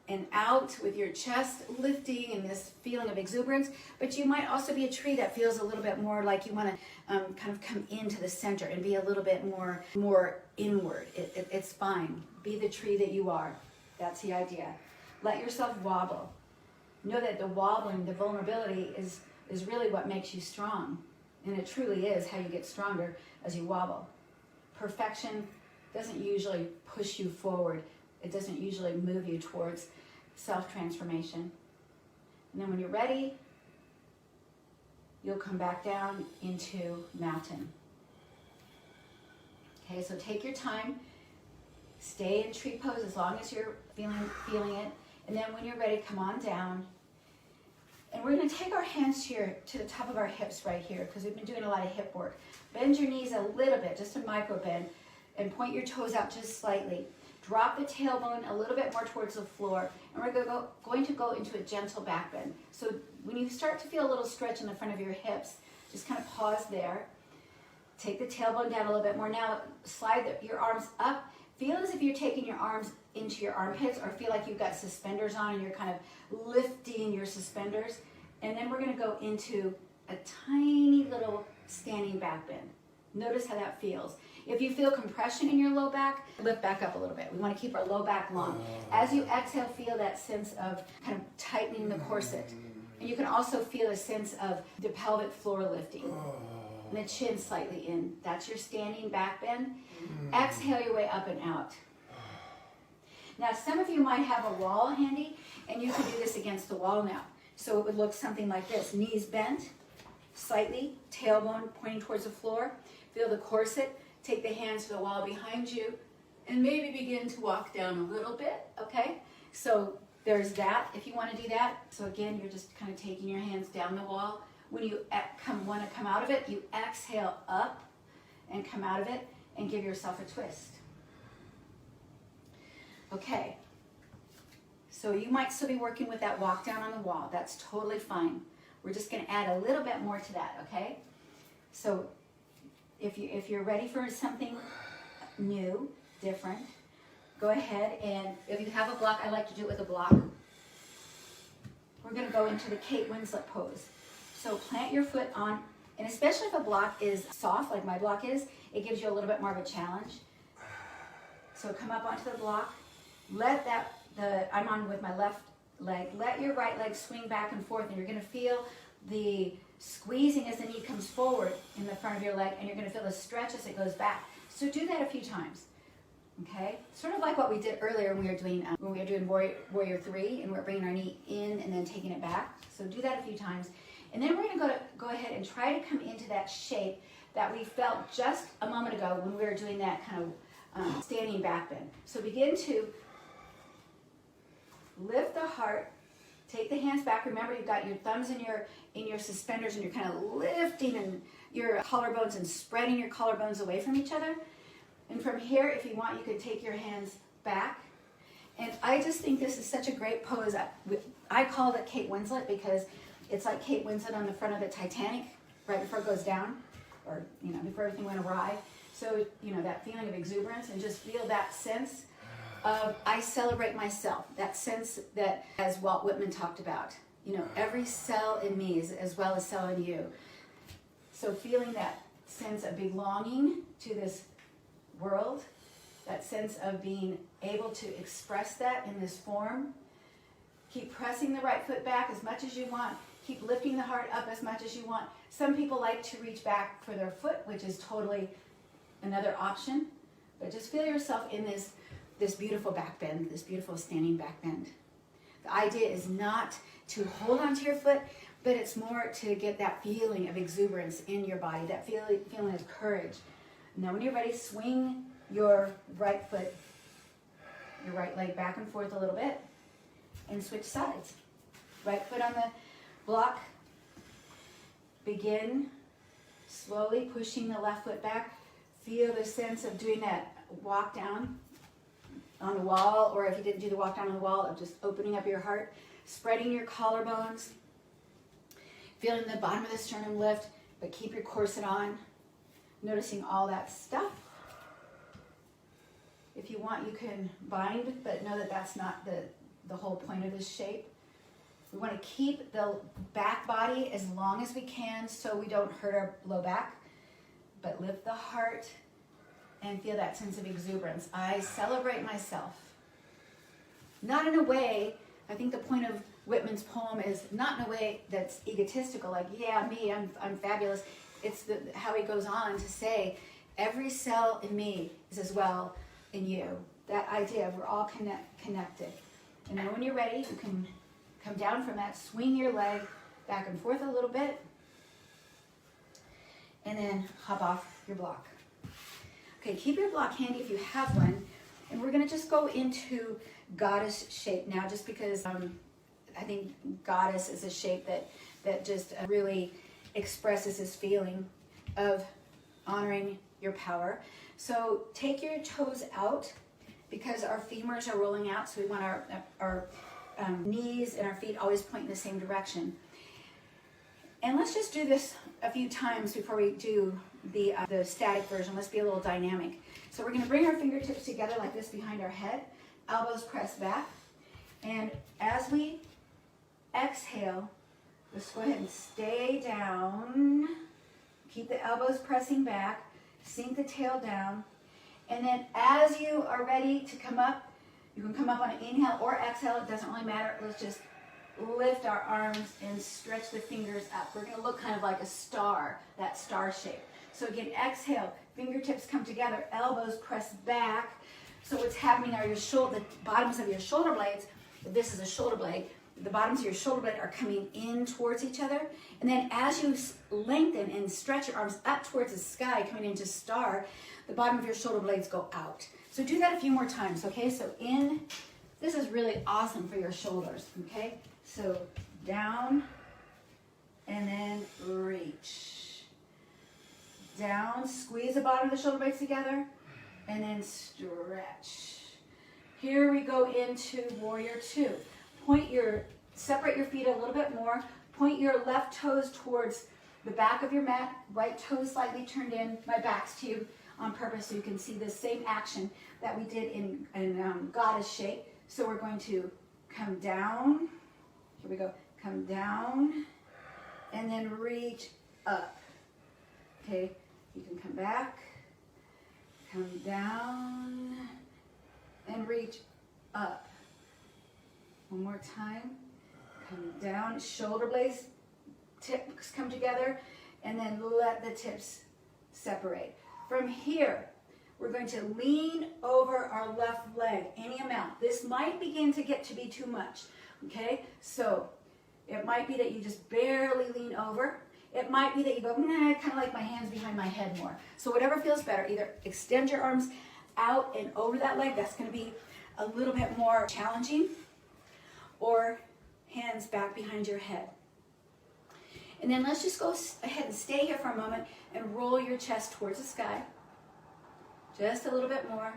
and out with your chest lifting and this feeling of exuberance, but you might also be a tree that feels a little bit more like you want to kind of come into the center and be a little bit more inward. It's fine. Be the tree that you are. That's the idea. Let yourself wobble. Know that the wobbling, the vulnerability is really what makes you strong. And it truly is how you get stronger as you wobble. Perfection doesn't usually push you forward. It doesn't usually move you towards self-transformation. And then when you're ready, you'll come back down into mountain. Okay, so take your time. Stay in tree pose as long as you're feeling it. And then when you're ready, come on down. And we're going to take our hands here to the top of our hips right here, because we've been doing a lot of hip work. Bend your knees a little bit, just a micro bend, and point your toes out just slightly. Drop the tailbone a little bit more towards the floor, and we're going to go into a gentle back bend. So when you start to feel a little stretch in the front of your hips, just kind of pause there. Take the tailbone down a little bit more. Now slide your arms up. Feel as if you're taking your arms into your armpits, or feel like you've got suspenders on and you're kind of lifting your suspenders. And then we're going to go into a tiny little standing back bend. Notice how that feels. If you feel compression in your low back, lift back up a little bit. We want to keep our low back long. As you exhale, feel that sense of kind of tightening the corset. And you can also feel a sense of the pelvic floor lifting. And the chin slightly in. That's your standing back bend. Exhale your way up and out. Now, some of you might have a wall handy, and you can do this against the wall now. So it would look something like this. Knees bent slightly, tailbone pointing towards the floor. Feel the corset. Take the hands to the wall behind you, and maybe begin to walk down a little bit, okay? So there's that, if you want to do that. So again, you're just kind of taking your hands down the wall. When you want to come out of it, you exhale up and come out of it and give yourself a twist. Okay. So you might still be working with that walk down on the wall. That's totally fine. We're just going to add a little bit more to that, okay? So if you're ready for something new, different, go ahead, and if you have a block, I like to do it with a block. We're going to go into the Kate Winslet pose. So plant your foot on, and especially if a block is soft, like my block is, it gives you a little bit more of a challenge. So come up onto the block. Let I'm on with my left leg. Let your right leg swing back and forth, and you're going to feel the squeezing as the knee comes forward in the front of your leg, and you're going to feel the stretch as it goes back. So do that a few times, okay? Sort of like what we did earlier when we were doing Warrior 3, and we're bringing our knee in and then taking it back. So do that a few times. And then we're going to go ahead and try to come into that shape that we felt just a moment ago when we were doing that kind of standing back bend. So begin to lift the heart. Take the hands back. Remember, you've got your thumbs in your suspenders, and you're kind of lifting and your collarbones and spreading your collarbones away from each other. And from here, if you want, you can take your hands back. And I just think this is such a great pose. I call it Kate Winslet because it's like Kate Winslet on the front of the Titanic right before it goes down, or before everything went awry. So that feeling of exuberance, and just feel that sense of I celebrate myself, that sense that, as Walt Whitman talked about, every cell in me is as well as cell in you. So feeling that sense of belonging to this world, that sense of being able to express that in this form. Keep pressing the right foot back as much as you want. Keep lifting the heart up as much as you want. Some people like to reach back for their foot, which is totally another option. But just feel yourself in this beautiful back bend, this beautiful standing back bend. The idea is not to hold onto your foot, but it's more to get that feeling of exuberance in your body, that feeling of courage. Now when you're ready, swing your right foot, your right leg back and forth a little bit, and switch sides. Right foot on the block. Begin slowly pushing the left foot back. Feel the sense of doing that walk down on the wall, or if you didn't do the walk down on the wall, of just opening up your heart, spreading your collarbones, feeling the bottom of the sternum lift, but keep your corset on, noticing all that stuff. If you want, you can bind, but know that that's not the whole point of this shape. We want to keep the back body as long as we can so we don't hurt our low back, but lift the heart and feel that sense of exuberance. I celebrate myself. Not in a way, I think the point of Whitman's poem is not in a way that's egotistical, like, yeah, me, I'm fabulous. It's how he goes on to say, every cell in me is as well in you. That idea of we're all connected. And then when you're ready, you can come down from that, swing your leg back and forth a little bit, and then hop off your block. Okay, keep your block handy if you have one, and we're going to just go into goddess shape now, just because I think goddess is a shape that just really expresses this feeling of honoring your power. So take your toes out, because our femurs are rolling out, so we want our knees and our feet always point in the same direction. And let's just do this a few times before we do the static version. Let's be a little dynamic. So we're going to bring our fingertips together like this behind our head, elbows pressed back, and as we exhale, just go ahead and stay down. Keep the elbows pressing back, sink the tail down, and then as you are ready to come up, you can come up on an inhale or exhale, it doesn't really matter. Let's just lift our arms and stretch the fingers up. We're going to look kind of like a star, that star shape. So again, exhale, fingertips come together, elbows press back. So what's happening are the bottoms of your shoulder blades, if this is a shoulder blade, the bottoms of your shoulder blade are coming in towards each other. And then as you lengthen and stretch your arms up towards the sky, coming into star, the bottom of your shoulder blades go out. So do that a few more times, okay? So in, this is really awesome for your shoulders, okay? So down, and then reach. Down, squeeze the bottom of the shoulder blades together, and then stretch. Here we go into warrior two. Separate your feet a little bit more. Point your left toes towards the back of your mat, right toes slightly turned in. My back's to you on purpose so you can see the same action that we did in goddess shape. So we're going to come down. Here we go. Come down and then reach up. Okay, you can come back, come down, and reach up. One more time. Come down, shoulder blades, tips come together, and then let the tips separate. From here, we're going to lean over our left leg, any amount. This might begin to get to be too much, okay? So it might be that you just barely lean over. It might be that you go, nah, I kind of like my hands behind my head more. So whatever feels better, either extend your arms out and over that leg. That's going to be a little bit more challenging. Or hands back behind your head. And then let's just go ahead and stay here for a moment and roll your chest towards the sky. Just a little bit more.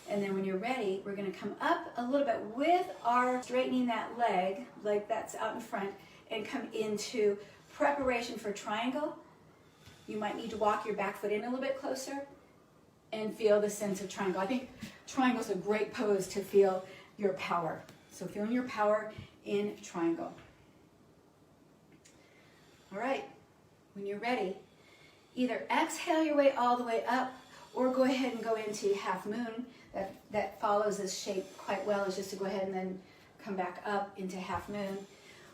And then when you're ready, we're going to come up a little bit with our straightening that leg that's out in front, and come into preparation for triangle. You might need to walk your back foot in a little bit closer and feel the sense of triangle. I think triangle is a great pose to feel your power. So feeling your power in triangle. All right, when you're ready, either exhale your way all the way up, or go ahead and go into half moon. That follows this shape quite well, is just to go ahead and then come back up into half moon.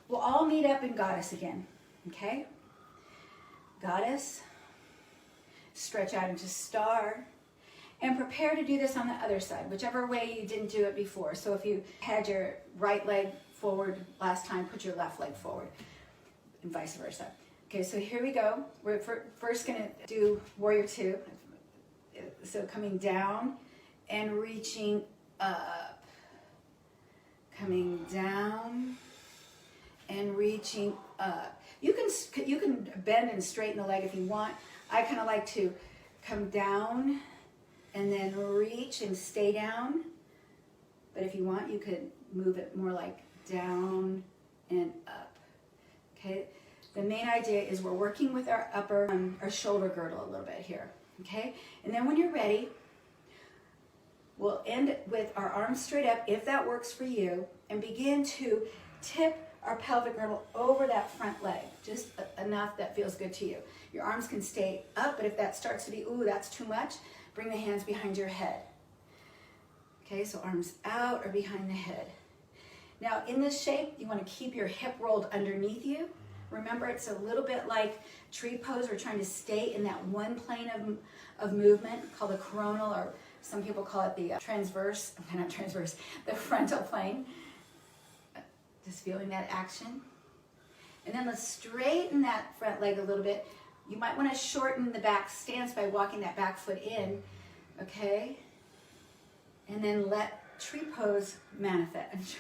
We'll all meet up in goddess again, okay? Goddess, stretch out into star, and prepare to do this on the other side, whichever way you didn't do it before. So if you had your right leg forward last time, put your left leg forward, and vice versa. Okay, so here we go. We're first going to do warrior two. So coming down and reaching up. Coming down and reaching up. You can bend and straighten the leg if you want. I kind of like to come down and then reach and stay down. But if you want, you could move it more like down and up. Okay, The main idea is we're working with our upper, our shoulder girdle a little bit here, okay? And then when you're ready, we'll end with our arms straight up, if that works for you, and begin to tip our pelvic girdle over that front leg, just enough that feels good to you. Your arms can stay up, but if that starts to be, ooh, that's too much, bring the hands behind your head. Okay, so arms out or behind the head. Now, in this shape, you want to keep your hip rolled underneath you. Remember, it's a little bit like tree pose. We're trying to stay in that one plane of movement called the coronal, or some people call it the the frontal plane. Just feeling that action. And then let's straighten that front leg a little bit. You might want to shorten the back stance by walking that back foot in, okay? And then let tree pose manifest.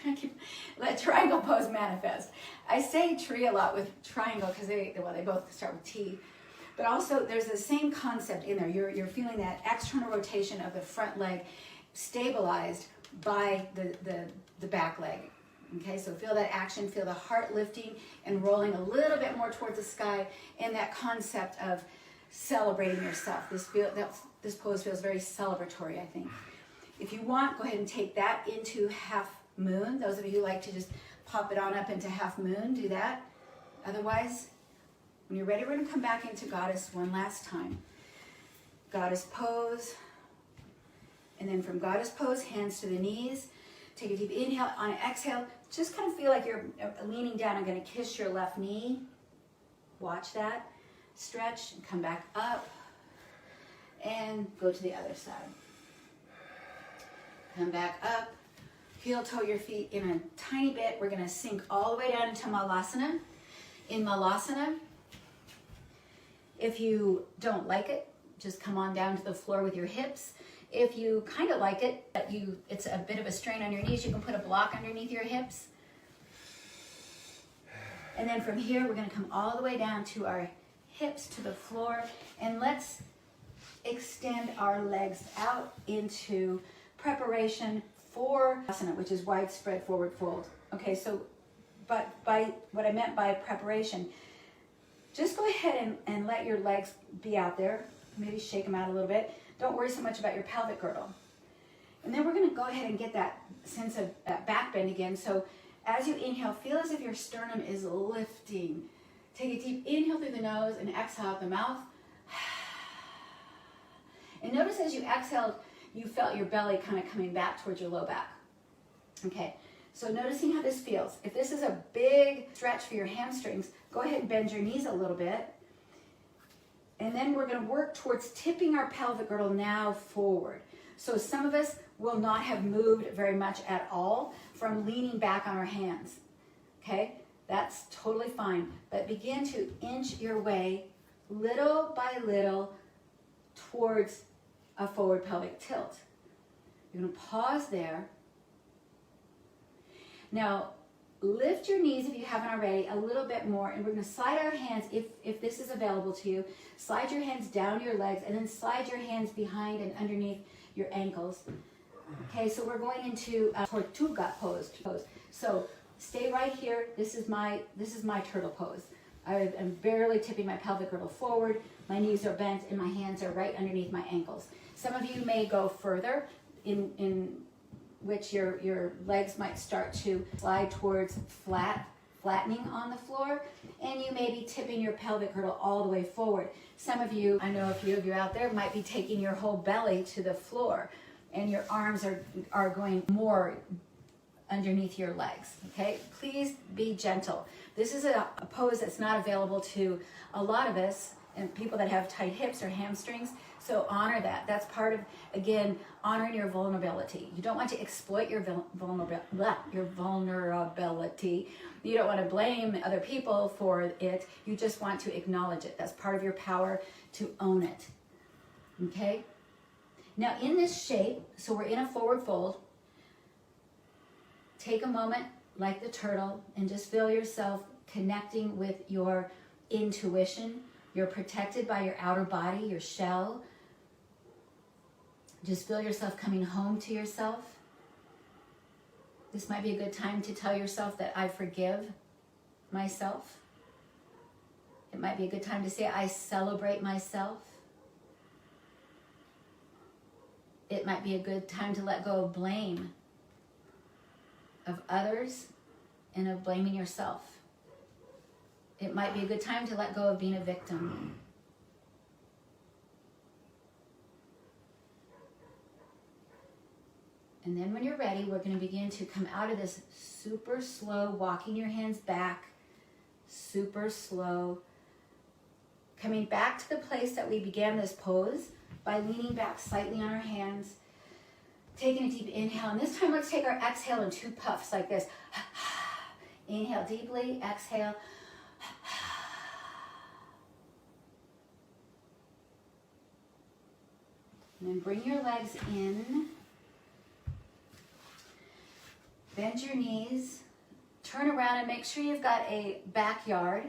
Let triangle pose manifest. I say tree a lot with triangle because they both start with T. But also there's the same concept in there. You're feeling that external rotation of the front leg stabilized by the back leg. Okay, so feel that action, feel the heart lifting and rolling a little bit more towards the sky, and that concept of celebrating yourself. This pose feels very celebratory, I think. If you want, go ahead and take that into half moon. Those of you who like to just pop it on up into half moon, do that. Otherwise, when you're ready, we're going to come back into goddess one last time. Goddess pose. And then from goddess pose, hands to the knees. Take a deep inhale. On an exhale, just kind of feel like you're leaning down. I'm going to kiss your left knee. Watch that. Stretch and come back up. And go to the other side. Come back up. Heel toe your feet in a tiny bit. We're going to sink all the way down into Malasana. In Malasana, if you don't like it, just come on down to the floor with your hips. If you kind of like it, but it's a bit of a strain on your knees, you can put a block underneath your hips. And then from here, we're going to come all the way down to our hips to the floor. And let's extend our legs out into preparation for asana, which is widespread forward fold. Okay, so, but by what I meant by preparation, just go ahead and let your legs be out there. Maybe shake them out a little bit. Don't worry so much about your pelvic girdle. And then we're going to go ahead and get that sense of that back bend again. So as you inhale, feel as if your sternum is lifting. Take a deep inhale through the nose and exhale out the mouth. And notice as you exhaled, you felt your belly kind of coming back towards your low back. Okay, so noticing how this feels. If this is a big stretch for your hamstrings, go ahead and bend your knees a little bit. And then we're going to work towards tipping our pelvic girdle now forward. So some of us will not have moved very much at all from leaning back on our hands. Okay, that's totally fine. But begin to inch your way little by little towards a forward pelvic tilt. You're going to pause there. Now, lift your knees if you haven't already a little bit more, and we're going to slide our hands, if this is available to you, slide your hands down your legs and then slide your hands behind and underneath your ankles. Okay, so we're going into Tortuga pose. So stay right here. This is my turtle pose. I am barely tipping my pelvic girdle forward. My knees are bent and my hands are right underneath my ankles. Some of you may go further in which your legs might start to slide towards flattening on the floor, and you may be tipping your pelvic girdle all the way forward. Some of you, I know a few of you out there, might be taking your whole belly to the floor, and your arms are going more underneath your legs, okay? Please be gentle. This is a pose that's not available to a lot of us, and people that have tight hips or hamstrings, so honor that. That's part of, again, honoring your vulnerability. You don't want to exploit your vulnerability. You don't want to blame other people for it. You just want to acknowledge it. That's part of your power to own it, okay? Now in this shape, so we're in a forward fold, take a moment like the turtle and just feel yourself connecting with your intuition. You're protected by your outer body, your shell. Just feel yourself coming home to yourself. This might be a good time to tell yourself that I forgive myself. might be a good time to say, I celebrate myself. It might be a good time to let go of blame of others and of blaming yourself. It might be a good time to let go of being a victim. And then when you're ready, we're going to begin to come out of this super slow, walking your hands back, super slow, coming back to the place that we began this pose by leaning back slightly on our hands, taking a deep inhale. And this time, let's take our exhale in 2 puffs like this. Inhale deeply, exhale. And then bring your legs in. Bend your knees. Turn around and make sure you've got a backyard.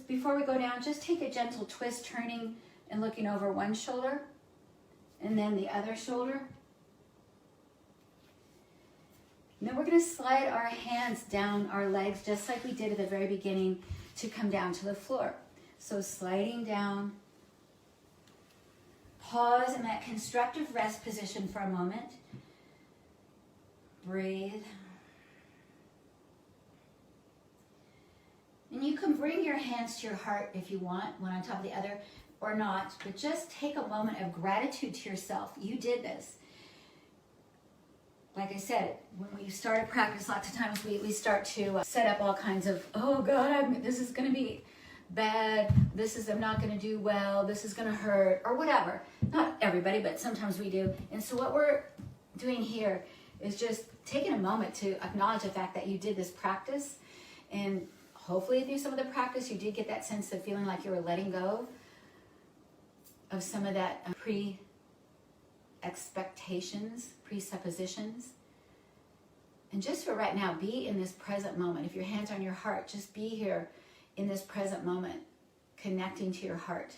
Before we go down, just take a gentle twist, turning and looking over one shoulder and then the other shoulder. And then we're going to slide our hands down our legs just like we did at the very beginning to come down to the floor. So sliding down. Pause in that constructive rest position for a moment. Breathe. And you can bring your hands to your heart if you want, one on top of the other, or not, but just take a moment of gratitude to yourself. You did this. Like I said, when we start a practice, lots of times we start to set up all kinds of, oh God, this is going to be bad, I'm not going to do well, this is going to hurt, or whatever. Not everybody, but sometimes we do. And so what we're doing here is just taking a moment to acknowledge the fact that you did this practice, and hopefully through some of the practice you did get that sense of feeling like you were letting go of some of that pre-expectations, presuppositions. And just for right now, be in this present moment. If your hands are on your heart, just be here in this present moment, connecting to your heart.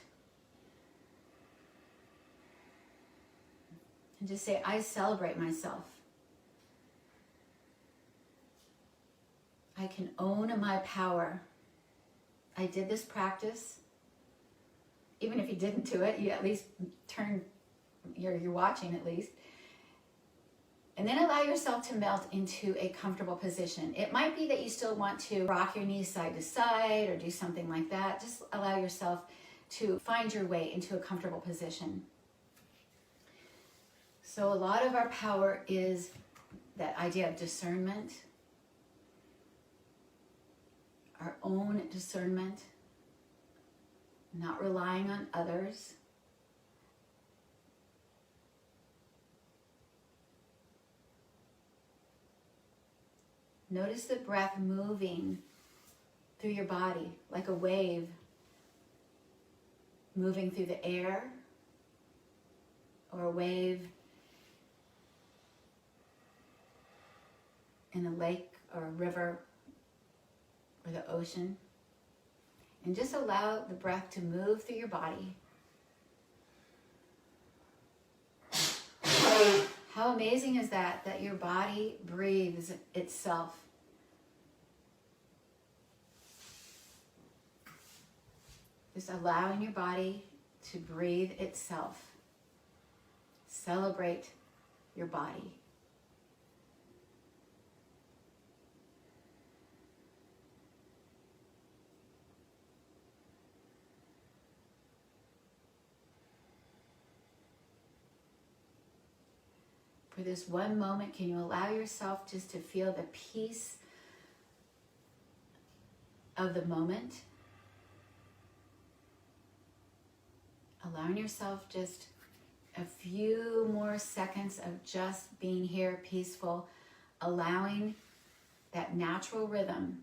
And just say, I celebrate myself. I can own my power. I did this practice. Even if you didn't do it, you at least you're watching at least. And then allow yourself to melt into a comfortable position. It might be that you still want to rock your knees side to side or do something like that. Just allow yourself to find your way into a comfortable position. So a lot of our power is that idea of discernment, our own discernment, not relying on others. Notice the breath moving through your body like a wave moving through the air, or a wave in a lake or a river or the ocean. And just allow the breath to move through your body. How amazing is that your body breathes itself. Just allowing your body to breathe itself. Celebrate your body. For this one moment, can you allow yourself just to feel the peace of the moment? Allowing yourself just a few more seconds of just being here, peaceful, allowing that natural rhythm,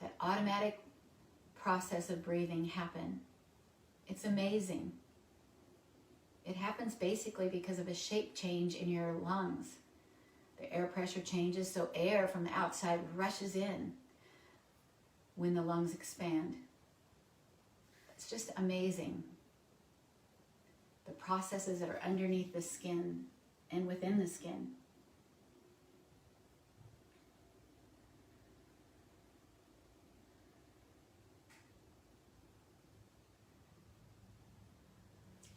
that automatic process of breathing happen. It's amazing. It happens basically because of a shape change in your lungs. The air pressure changes, so air from the outside rushes in when the lungs expand. It's just amazing. The processes that are underneath the skin and within the skin.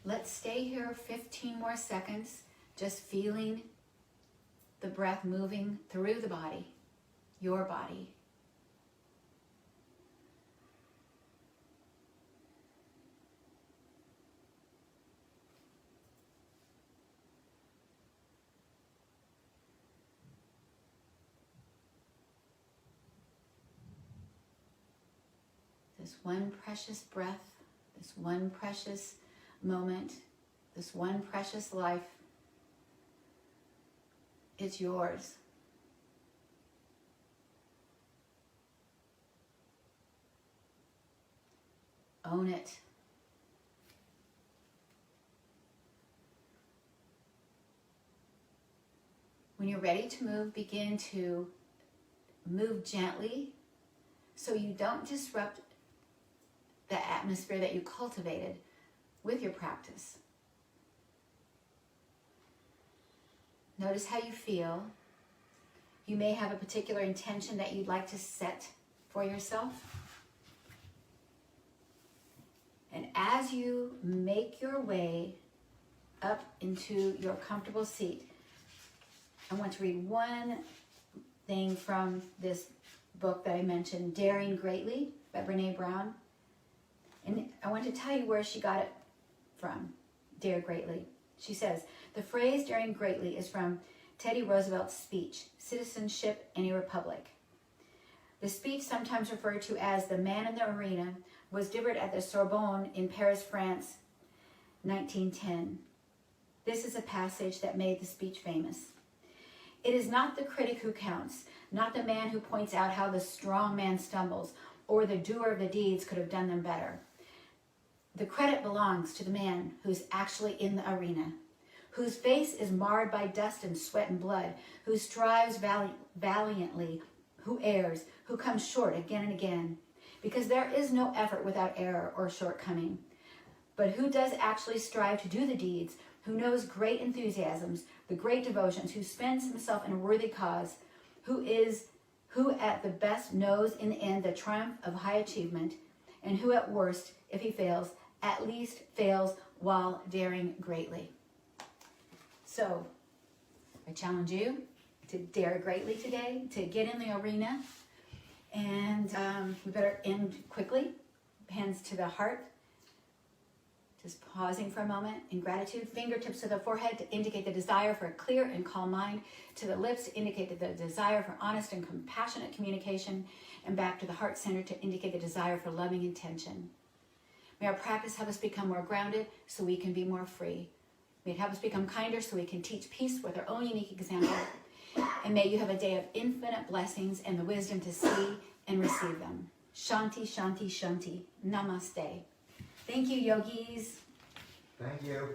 Let's stay here 15 more seconds, just feeling the breath moving through the body, your body. This one precious breath, this one precious moment, this one precious life, it's yours. Own it. When you're ready to move, begin to move gently so you don't disrupt the atmosphere that you cultivated with your practice. Notice how you feel. You may have a particular intention that you'd like to set for yourself. And as you make your way up into your comfortable seat, I want to read one thing from this book that I mentioned, Daring Greatly by Brene Brown. And I want to tell you where she got it from, Dare Greatly. She says, the phrase daring greatly is from Teddy Roosevelt's speech, Citizenship in a Republic. The speech, sometimes referred to as the man in the arena, was delivered at the Sorbonne in Paris, France, 1910. This is a passage that made the speech famous. It is not the critic who counts, not the man who points out how the strong man stumbles, or the doer of the deeds could have done them better. The credit belongs to the man who's actually in the arena, whose face is marred by dust and sweat and blood, who strives valiantly, who errs, who comes short again and again, because there is no effort without error or shortcoming. But who does actually strive to do the deeds, who knows great enthusiasms, the great devotions, who spends himself in a worthy cause, who at the best knows in the end the triumph of high achievement, and who at worst, if he fails, at least fails while daring greatly. So, I challenge you to dare greatly today, to get in the arena, and we better end quickly. Hands to the heart. Just pausing for a moment in gratitude. Fingertips to the forehead to indicate the desire for a clear and calm mind. To the lips to indicate the desire for honest and compassionate communication. And back to the heart center to indicate the desire for loving intention. May our practice help us become more grounded so we can be more free. May it help us become kinder so we can teach peace with our own unique example. And may you have a day of infinite blessings and the wisdom to see and receive them. Shanti, Shanti, Shanti. Namaste. Thank you, yogis. Thank you.